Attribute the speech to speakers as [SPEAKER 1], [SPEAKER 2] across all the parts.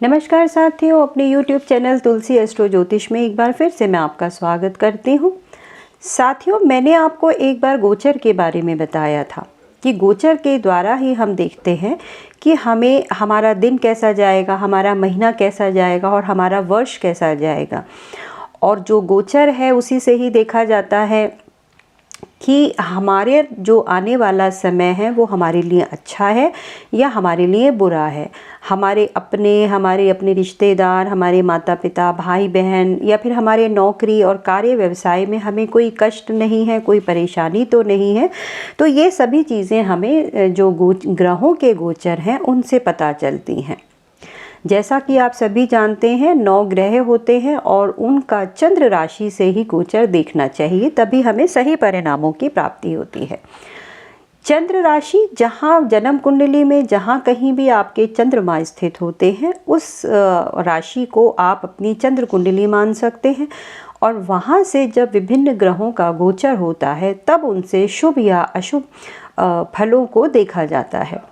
[SPEAKER 1] नमस्कार साथियों, अपने YouTube चैनल तुलसी एस्ट्रो ज्योतिष में एक बार फिर से मैं आपका स्वागत करती हूँ। साथियों, मैंने आपको एक बार गोचर के बारे में बताया था कि गोचर के द्वारा ही हम देखते हैं कि हमें हमारा दिन कैसा जाएगा, हमारा महीना कैसा जाएगा और हमारा वर्ष कैसा जाएगा। और जो गोचर है उसी से ही देखा जाता है कि हमारे जो आने वाला समय है वो हमारे लिए अच्छा है या हमारे लिए बुरा है। हमारे अपने रिश्तेदार, हमारे माता पिता, भाई बहन या फिर हमारे नौकरी और कार्य व्यवसाय में हमें कोई कष्ट नहीं है, कोई परेशानी तो नहीं है। तो ये सभी चीज़ें हमें जो ग्रहों के गोचर हैं उनसे पता चलती हैं। जैसा कि आप सभी जानते हैं, 9 ग्रह होते हैं और उनका चंद्र राशि से ही गोचर देखना चाहिए, तभी हमें सही परिणामों की प्राप्ति होती है। चंद्र राशि, जहाँ जन्म कुंडली में जहाँ कहीं भी आपके चंद्रमा स्थित होते हैं, उस राशि को आप अपनी चंद्र कुंडली मान सकते हैं। और वहाँ से जब विभिन्न ग्रहों का गोचर होता है तब उनसे शुभ या अशुभ फलों को देखा जाता है।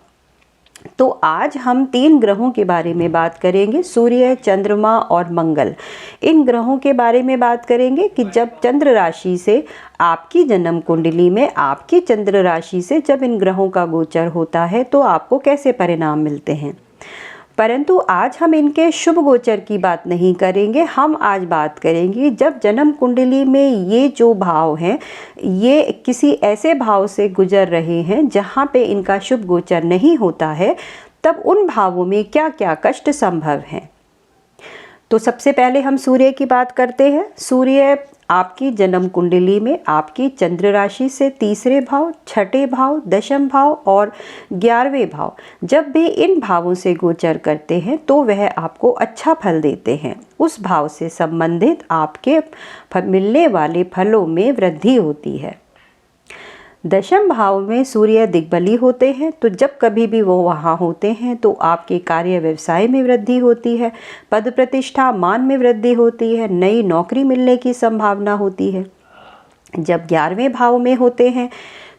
[SPEAKER 1] तो आज हम 3 ग्रहों के बारे में बात करेंगे, सूर्य, चंद्रमा और मंगल। इन ग्रहों के बारे में बात करेंगे कि जब चंद्र राशि से आपकी जन्म कुंडली में आपकी चंद्र राशि से जब इन ग्रहों का गोचर होता है तो आपको कैसे परिणाम मिलते हैं। परंतु आज हम इनके शुभ गोचर की बात नहीं करेंगे। हम आज बात करेंगे जब जन्म कुंडली में ये जो भाव हैं ये किसी ऐसे भाव से गुजर रहे हैं जहाँ पे इनका शुभ गोचर नहीं होता है, तब उन भावों में क्या क्या कष्ट संभव हैं। तो सबसे पहले हम सूर्य की बात करते हैं। सूर्य आपकी जन्म कुंडली में आपकी चंद्र राशि से 3रे भाव, 6ठे भाव, 10म भाव और 11वें भाव, जब भी इन भावों से गोचर करते हैं तो वह आपको अच्छा फल देते हैं। उस भाव से संबंधित आपके मिलने वाले फलों में वृद्धि होती है। 10म भाव में सूर्य दिग्बली होते हैं, तो जब कभी भी वो वहाँ होते हैं तो आपके कार्य व्यवसाय में वृद्धि होती है, पद प्रतिष्ठा मान में वृद्धि होती है, नई नौकरी मिलने की संभावना होती है। जब 11वें भाव में होते हैं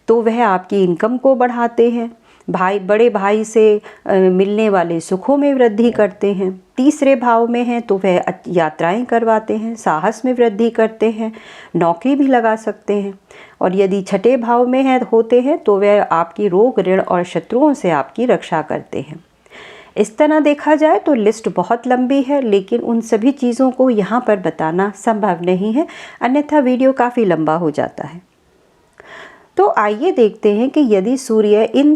[SPEAKER 1] तो वह आपकी इनकम को बढ़ाते हैं, बड़े भाई से मिलने वाले सुखों में वृद्धि करते हैं। 3रे भाव में हैं तो वह यात्राएं करवाते हैं, साहस में वृद्धि करते हैं, नौकरी भी लगा सकते हैं। और यदि 6ठे भाव में होते हैं तो वह आपकी रोग, ऋण और शत्रुओं से आपकी रक्षा करते हैं। इस तरह देखा जाए तो लिस्ट बहुत लंबी है, लेकिन उन सभी चीज़ों को यहाँ पर बताना संभव नहीं है, अन्यथा वीडियो काफ़ी लंबा हो जाता है। तो आइए देखते हैं कि यदि सूर्य इन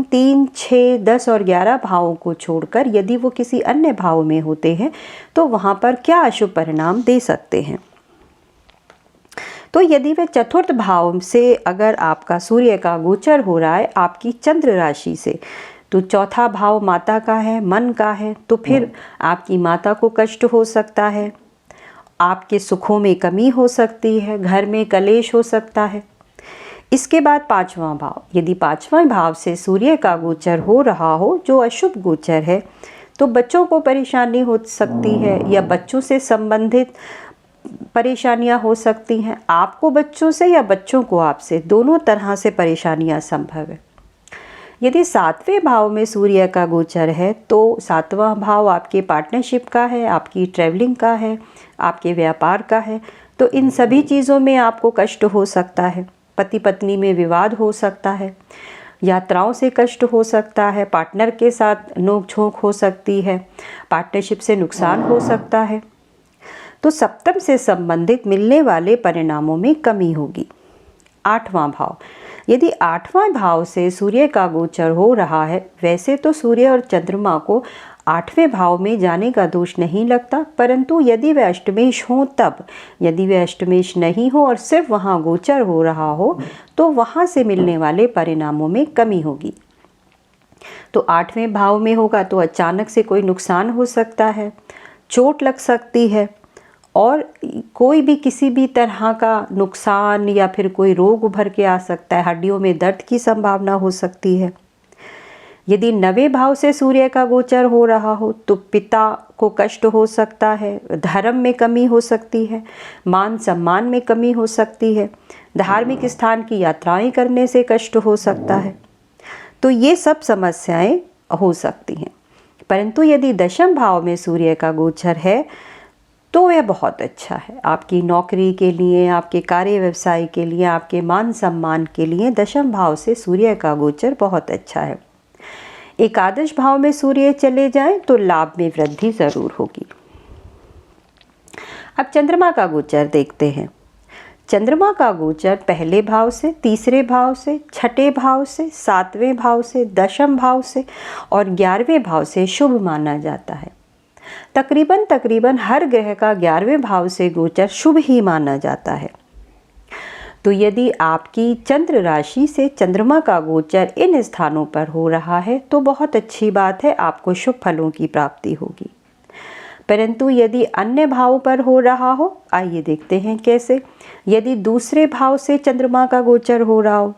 [SPEAKER 1] 3, 6, 10 और 11 भावों को छोड़कर यदि वो किसी अन्य भाव में होते हैं तो वहाँ पर क्या अशुभ परिणाम दे सकते हैं। तो यदि वे 4th भाव से अगर आपका सूर्य का गोचर हो रहा है आपकी चंद्र राशि से, तो 4था भाव माता का है, मन का है, तो फिर आपकी माता को कष्ट हो सकता है, आपके सुखों में कमी हो सकती है, घर में कलेश हो सकता है। इसके बाद 5वां भाव, यदि 5वां भाव से सूर्य का गोचर हो रहा हो जो अशुभ गोचर है, तो बच्चों को परेशानी हो सकती है या बच्चों से संबंधित परेशानियां हो सकती हैं। आपको बच्चों से या बच्चों को आपसे, दोनों तरह से परेशानियां संभव है। यदि 7वें भाव में सूर्य का गोचर है तो 7वां भाव आपके पार्टनरशिप का है, आपकी ट्रैवलिंग का है, आपके व्यापार का है। तो इन सभी चीज़ों में आपको कष्ट हो सकता है, पति पत्नी में विवाद हो सकता है, यात्राओं से कष्ट हो सकता है, पार्टनर के साथ नोक झोंक हो सकती है, पार्टनरशिप से नुकसान हो सकता है। तो सप्तम से संबंधित मिलने वाले परिणामों में कमी होगी। 8वां भाव, यदि 8वां भाव से सूर्य का गोचर हो रहा है, वैसे तो सूर्य और चंद्रमा को 8वें भाव में जाने का दोष नहीं लगता, परंतु यदि वे अष्टमेश हों तब, यदि वे अष्टमेश नहीं हो और सिर्फ वहाँ गोचर हो रहा हो तो वहाँ से मिलने वाले परिणामों में कमी होगी। तो 8वें भाव में होगा तो अचानक से कोई नुकसान हो सकता है, चोट लग सकती है और कोई भी किसी भी तरह का नुकसान या फिर कोई रोग उभर के आ सकता है, हड्डियों में दर्द की संभावना हो सकती है। यदि 9वें भाव से सूर्य का गोचर हो रहा हो तो पिता को कष्ट हो सकता है, धर्म में कमी हो सकती है, मान सम्मान में कमी हो सकती है, धार्मिक स्थान की यात्राएं करने से कष्ट हो सकता है। तो ये सब समस्याएं हो सकती हैं। परंतु यदि दशम भाव में सूर्य का गोचर है तो यह बहुत अच्छा है। आपकी नौकरी के लिए, आपके कार्य व्यवसाय के लिए, आपके मान सम्मान के लिए दशम भाव से सूर्य का गोचर बहुत अच्छा है। एकादश भाव में सूर्य चले जाएं तो लाभ में वृद्धि ज़रूर होगी। अब चंद्रमा का गोचर देखते हैं। चंद्रमा का गोचर पहले भाव से, तीसरे भाव से, छठे भाव से, सातवें भाव से, दशम भाव से और 11वें भाव से शुभ माना जाता है। तकरीबन हर ग्रह का 11वें भाव से गोचर शुभ ही माना जाता है। तो यदि आपकी चंद्र राशि से चंद्रमा का गोचर इन स्थानों पर हो रहा है तो बहुत अच्छी बात है, आपको शुभ फलों की प्राप्ति होगी। परंतु यदि अन्य भाव पर हो रहा हो, आइए देखते हैं कैसे। यदि दूसरे भाव से चंद्रमा का गोचर हो रहा हो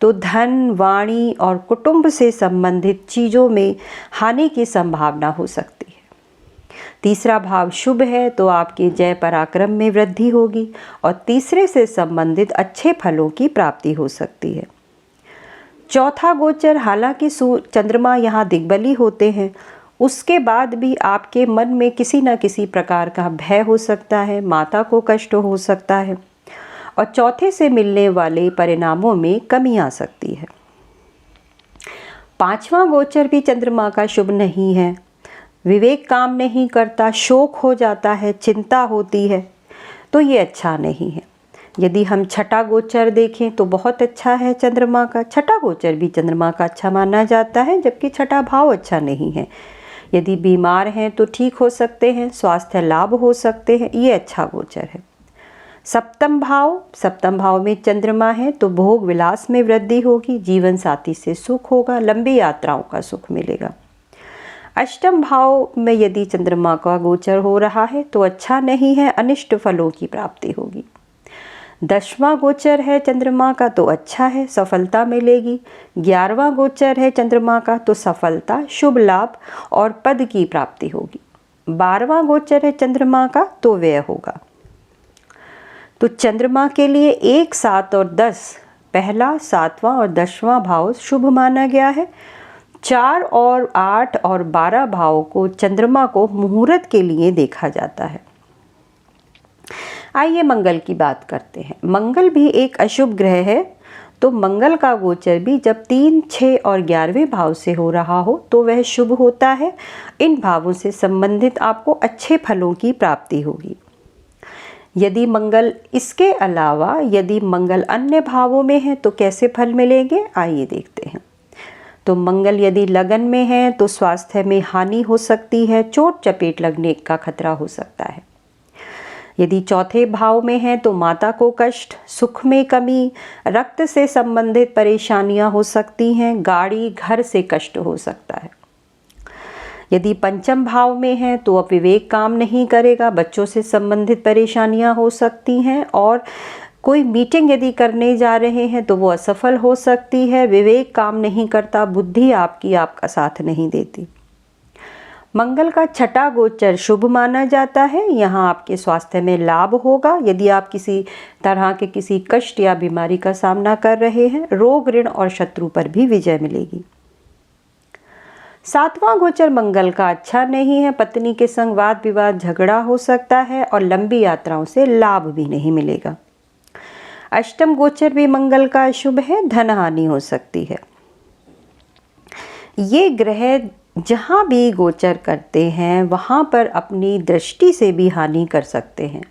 [SPEAKER 1] तो धन, वाणी और कुटुंब से संबंधित चीज़ों में हानि की संभावना हो सकती है। तीसरा भाव शुभ है तो आपके जय पराक्रम में वृद्धि होगी और तीसरे से संबंधित अच्छे फलों की प्राप्ति हो सकती है। चौथा गोचर, हालांकि चंद्रमा यहाँ दिग्बली होते हैं, उसके बाद भी आपके मन में किसी न किसी प्रकार का भय हो सकता है, माता को कष्ट हो सकता है और चौथे से मिलने वाले परिणामों में कमी आ सकती है। पांचवा गोचर भी चंद्रमा का शुभ नहीं है। विवेक काम नहीं करता, शोक हो जाता है, चिंता होती है, तो ये अच्छा नहीं है। यदि हम छठा गोचर देखें तो बहुत अच्छा है चंद्रमा का। छठा गोचर भी चंद्रमा का अच्छा माना जाता है, जबकि छठा भाव अच्छा नहीं है। यदि बीमार हैं तो ठीक हो सकते हैं, स्वास्थ्य लाभ हो सकते हैं, ये अच्छा गोचर है। सप्तम भाव में चंद्रमा है तो भोग विलास में वृद्धि होगी, जीवन साथी से सुख होगा, लंबी यात्राओं का सुख मिलेगा। अष्टम भाव में यदि चंद्रमा का गोचर हो रहा है तो अच्छा नहीं है, अनिष्ट फलों की प्राप्ति होगी। दसवां गोचर है चंद्रमा का तो अच्छा है, सफलता मिलेगी। 11वां गोचर है चंद्रमा का तो सफलता, शुभ लाभ और पद की प्राप्ति होगी। 12वां गोचर है चंद्रमा का तो व्यय होगा। तो चंद्रमा के लिए 1, 7 और 10, पहला, 7वां और 10वां भाव शुभ माना गया है। 4 और 8 और 12 भाव को चंद्रमा को मुहूर्त के लिए देखा जाता है। आइए मंगल की बात करते हैं। मंगल भी एक अशुभ ग्रह है, तो मंगल का गोचर भी जब 3, 6 और 11वें भाव से हो रहा हो तो वह शुभ होता है। इन भावों से संबंधित आपको अच्छे फलों की प्राप्ति होगी। यदि मंगल इसके अलावा यदि मंगल अन्य भावों में है तो कैसे फल मिलेंगे, आइए देखते हैं। तो मंगल यदि लगन में है तो स्वास्थ्य में हानि हो सकती है, चोट चपेट लगने का खतरा हो सकता है। यदि चौथे भाव में है तो माता को कष्ट, सुख में कमी, रक्त से संबंधित परेशानियां हो सकती हैं, गाड़ी, घर से कष्ट हो सकता है। यदि पंचम भाव में है तो अब विवेक काम नहीं करेगा, बच्चों से संबंधित परेशानियां हो सकती हैं और कोई मीटिंग यदि करने जा रहे हैं तो वो असफल हो सकती है। विवेक काम नहीं करता, बुद्धि आपका साथ नहीं देती। मंगल का छठा गोचर शुभ माना जाता है। यहाँ आपके स्वास्थ्य में लाभ होगा। यदि आप किसी तरह के किसी कष्ट या बीमारी का सामना कर रहे हैं, रोग, ऋण और शत्रु पर भी विजय मिलेगी। 7वां गोचर मंगल का अच्छा नहीं है। पत्नी के संग वाद विवाद, झगड़ा हो सकता है और लंबी यात्राओं से लाभ भी नहीं मिलेगा। अष्टम गोचर भी मंगल का अशुभ है, धन हानि हो सकती है। ये ग्रह जहाँ भी गोचर करते हैं वहाँ पर अपनी दृष्टि से भी हानि कर सकते हैं।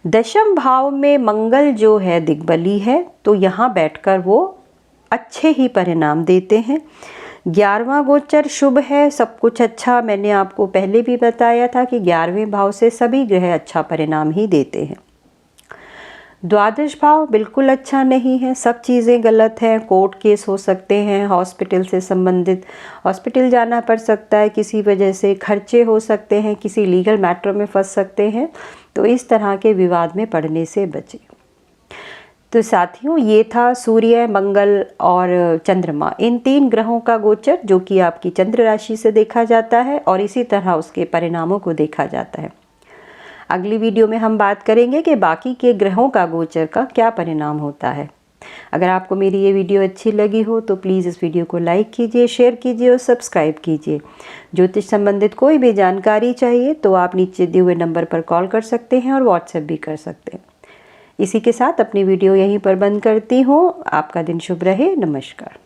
[SPEAKER 1] दशम भाव में मंगल जो है दिग्बली है, तो यहाँ बैठकर वो अच्छे ही परिणाम देते हैं। 11वां गोचर शुभ है, सब कुछ अच्छा। मैंने आपको पहले भी बताया था कि 11वें भाव से सभी ग्रह अच्छा परिणाम ही देते हैं। द्वादश भाव बिल्कुल अच्छा नहीं है, सब चीज़ें गलत हैं। कोर्ट केस हो सकते हैं, हॉस्पिटल से संबंधित हॉस्पिटल जाना पड़ सकता है, किसी वजह से खर्चे हो सकते हैं, किसी लीगल मैटर में फंस सकते हैं। तो इस तरह के विवाद में पड़ने से बचें। तो साथियों, ये था सूर्य, मंगल और चंद्रमा, इन 3 ग्रहों का गोचर जो कि आपकी चंद्र राशि से देखा जाता है और इसी तरह उसके परिणामों को देखा जाता है। अगली वीडियो में हम बात करेंगे कि बाकी के ग्रहों का गोचर का क्या परिणाम होता है। अगर आपको मेरी ये वीडियो अच्छी लगी हो तो प्लीज़ इस वीडियो को लाइक कीजिए, शेयर कीजिए और सब्सक्राइब कीजिए। ज्योतिष संबंधित कोई भी जानकारी चाहिए तो आप नीचे दिए हुए नंबर पर कॉल कर सकते हैं और व्हाट्सएप भी कर सकते हैं। इसी के साथ अपनी वीडियो यहीं पर बंद करती हूँ। आपका दिन शुभ रहे। नमस्कार।